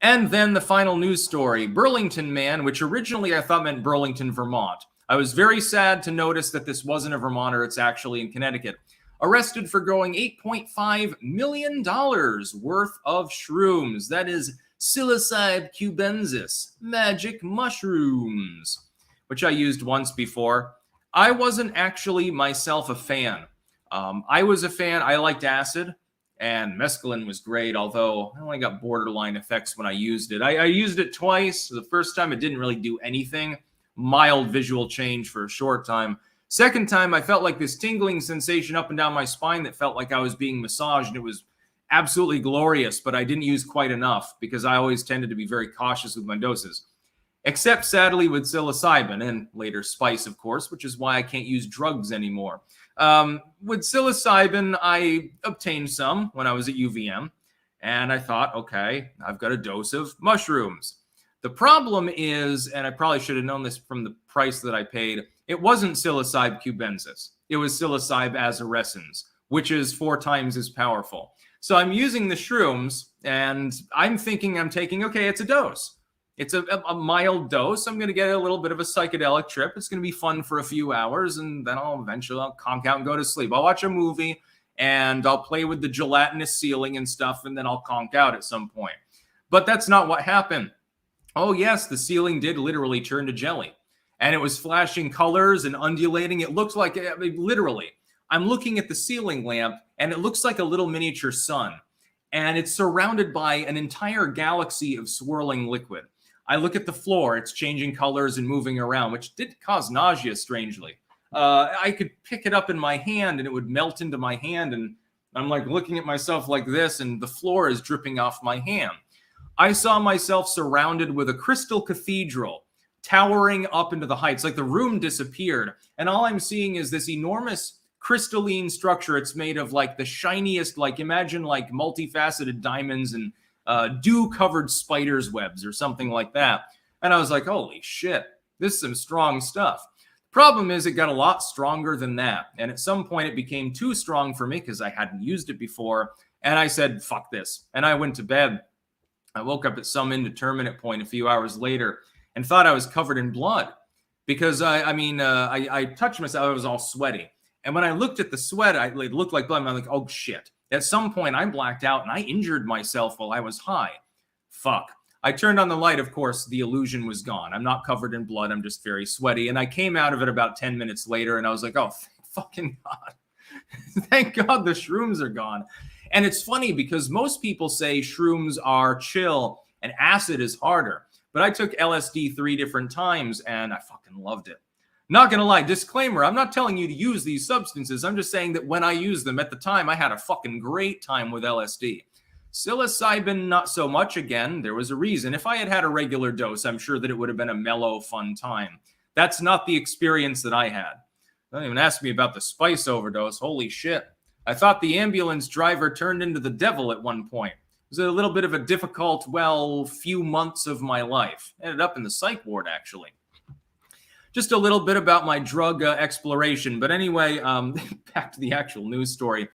And then the final news story, Burlington man, which originally I thought meant Burlington, Vermont. I was very sad to notice that this wasn't a Vermonter, it's actually in Connecticut. Arrested for growing $8.5 million worth of shrooms. That is psilocybe cubensis, magic mushrooms, which I used once before. I wasn't actually myself a fan. I was a fan, I liked acid. And mescaline was great, although I only got borderline effects when I used it. I used it twice. The first time, it didn't really do anything. Mild visual change for a short time. Second time, I felt like this tingling sensation up and down my spine that felt like I was being massaged, and it was absolutely glorious, but I didn't use quite enough because I always tended to be very cautious with my doses. Except, sadly, with psilocybin and later spice, of course, which is why I can't use drugs anymore. With psilocybin, I obtained some when I was at UVM, and I thought, okay, I've got a dose of mushrooms. The problem is, and I probably should have known this from the price that I paid, it wasn't psilocybe cubensis. It was psilocybe azarescens, which is 4 times as powerful. So I'm using the shrooms, and I'm thinking I'm taking, okay, it's a dose. It's a mild dose. I'm going to get a little bit of a psychedelic trip. It's going to be fun for a few hours, and then I'll conk out and go to sleep. I'll watch a movie, and I'll play with the gelatinous ceiling and stuff, and then I'll conk out at some point. But that's not what happened. Oh, yes, the ceiling did literally turn to jelly, and it was flashing colors and undulating. It looked like, I mean, literally, I'm looking at the ceiling lamp, and it looks like a little miniature sun, and it's surrounded by an entire galaxy of swirling liquid. I look at the floor, it's changing colors and moving around, which did cause nausea, strangely. I could pick it up in my hand and it would melt into my hand, and I'm like looking at myself like this, and the floor is dripping off my hand. I saw myself surrounded with a crystal cathedral towering up into the heights, like the room disappeared, and all I'm seeing is this enormous crystalline structure. It's made of like the shiniest, like imagine like multifaceted diamonds and dew-covered spider's webs or something like that. And I was like, holy shit, this is some strong stuff. Problem is, it got a lot stronger than that. And at some point, it became too strong for me because I hadn't used it before. And I said, fuck this. And I went to bed. I woke up at some indeterminate point a few hours later and thought I was covered in blood because I touched myself. I was all sweaty. And when I looked at the sweat, it looked like blood. I'm like, oh shit. At some point, I blacked out and I injured myself while I was high. Fuck. I turned on the light. Of course, the illusion was gone. I'm not covered in blood. I'm just very sweaty. And I came out of it about 10 minutes later, and I was like, oh, thank fucking God. Thank God the shrooms are gone. And it's funny because most people say shrooms are chill and acid is harder. But I took LSD 3 different times, and I fucking loved it. Not going to lie, disclaimer, I'm not telling you to use these substances. I'm just saying that when I used them at the time, I had a fucking great time with LSD. Psilocybin, not so much. Again, there was a reason. If I had had a regular dose, I'm sure that it would have been a mellow, fun time. That's not the experience that I had. Don't even ask me about the spice overdose. Holy shit. I thought the ambulance driver turned into the devil at one point. It was a little bit of a difficult, few months of my life. Ended up in the psych ward, actually. Just a little bit about my drug exploration. But anyway, back to the actual news story.